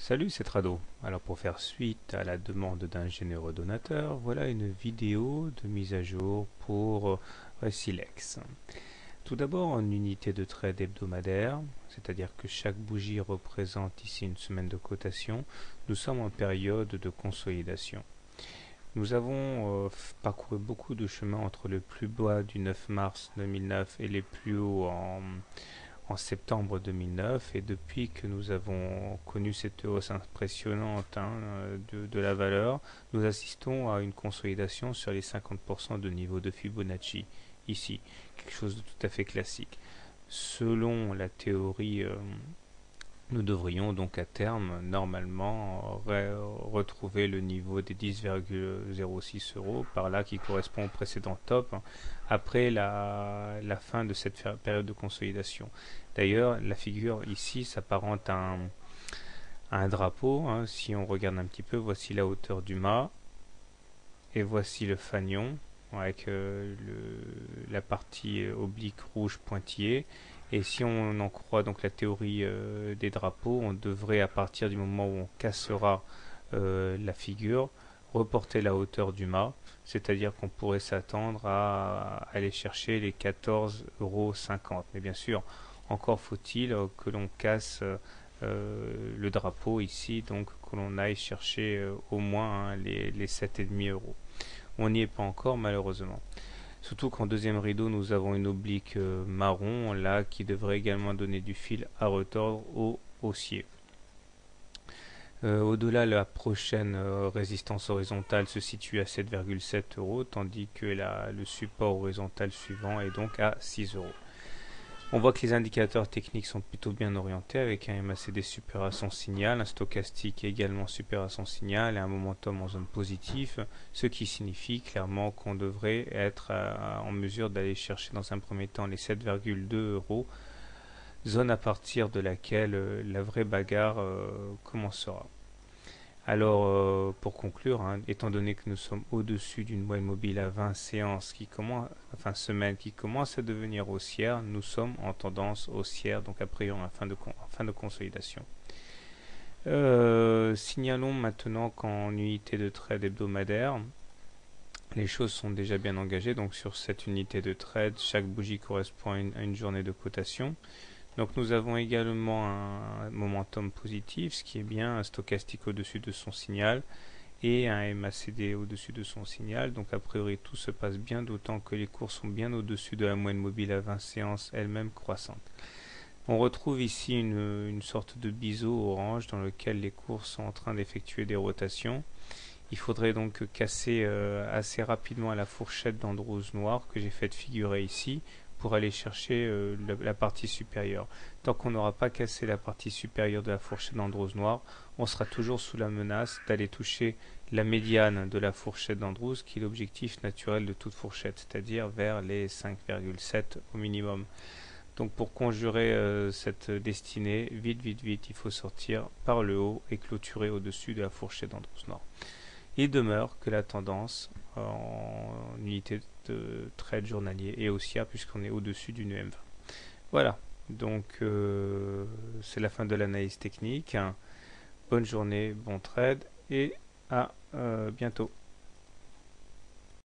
Salut, c'est Trado. Alors pour faire suite à la demande d'un généreux donateur, voilà une vidéo de mise à jour pour Resilex. Tout d'abord en unité de trade hebdomadaire, c'est-à-dire que chaque bougie représente ici une semaine de cotation. Nous sommes en période de consolidation. Nous avons parcouru beaucoup de chemin entre le plus bas du 9 mars 2009 et les plus hauts en septembre 2009, et depuis que nous avons connu cette hausse impressionnante de la valeur, nous assistons à une consolidation sur les 50% de niveau de Fibonacci, ici, quelque chose de tout à fait classique. Selon la théorie, nous devrions donc à terme, normalement, retrouver le niveau des 10,06 euros, par là qui correspond au précédent top, après la fin de cette période de consolidation. D'ailleurs, la figure ici s'apparente à un drapeau. Si on regarde un petit peu, voici la hauteur du mât, et voici le fanion, avec la partie oblique rouge pointillée. Et si on en croit donc la théorie des drapeaux, on devrait, à partir du moment où on cassera la figure, reporter la hauteur du mât, c'est-à-dire qu'on pourrait s'attendre à aller chercher les 14,50 €. Mais bien sûr, encore faut-il que l'on casse le drapeau ici, donc que l'on aille chercher au moins les 7,5 €. On n'y est pas encore, malheureusement. Surtout qu'en deuxième rideau, nous avons une oblique marron, là, qui devrait également donner du fil à retordre au haussier. Au-delà, la prochaine résistance horizontale se situe à 7,7 €, tandis que le support horizontal suivant est donc à 6 €. On voit que les indicateurs techniques sont plutôt bien orientés, avec un MACD supérieur à son signal, un stochastique également supérieur à son signal et un momentum en zone positive, ce qui signifie clairement qu'on devrait être en mesure d'aller chercher dans un premier temps les 7,2 €, zone à partir de laquelle la vraie bagarre commencera. Alors, pour conclure, étant donné que nous sommes au-dessus d'une moyenne mobile à 20 séances semaines qui commence à devenir haussière, nous sommes en tendance haussière, donc a priori en fin de consolidation. Signalons maintenant qu'en unité de trade hebdomadaire, les choses sont déjà bien engagées. Donc sur cette unité de trade, chaque bougie correspond à une journée de cotation. Donc nous avons également un momentum positif, ce qui est bien, un stochastique au-dessus de son signal et un MACD au-dessus de son signal. Donc a priori tout se passe bien, d'autant que les cours sont bien au-dessus de la moyenne mobile à 20 séances, elle-même croissante. On retrouve ici une sorte de biseau orange dans lequel les cours sont en train d'effectuer des rotations. Il faudrait donc casser assez rapidement la fourchette d'Andrews noir que j'ai fait figurer ici, pour aller chercher la partie supérieure. Tant qu'on n'aura pas cassé la partie supérieure de la fourchette d'Andrews noir, on sera toujours sous la menace d'aller toucher la médiane de la fourchette d'Andrews, qui est l'objectif naturel de toute fourchette, c'est-à-dire vers les 5,7 au minimum. Donc pour conjurer cette destinée, vite, il faut sortir par le haut et clôturer au-dessus de la fourchette d'Andrews noir. Il demeure que la tendance en unité de trade journalier est haussière, puisqu'on est au-dessus d'une EM20. Voilà, donc c'est la fin de l'analyse technique. Bonne journée, bon trade et à bientôt.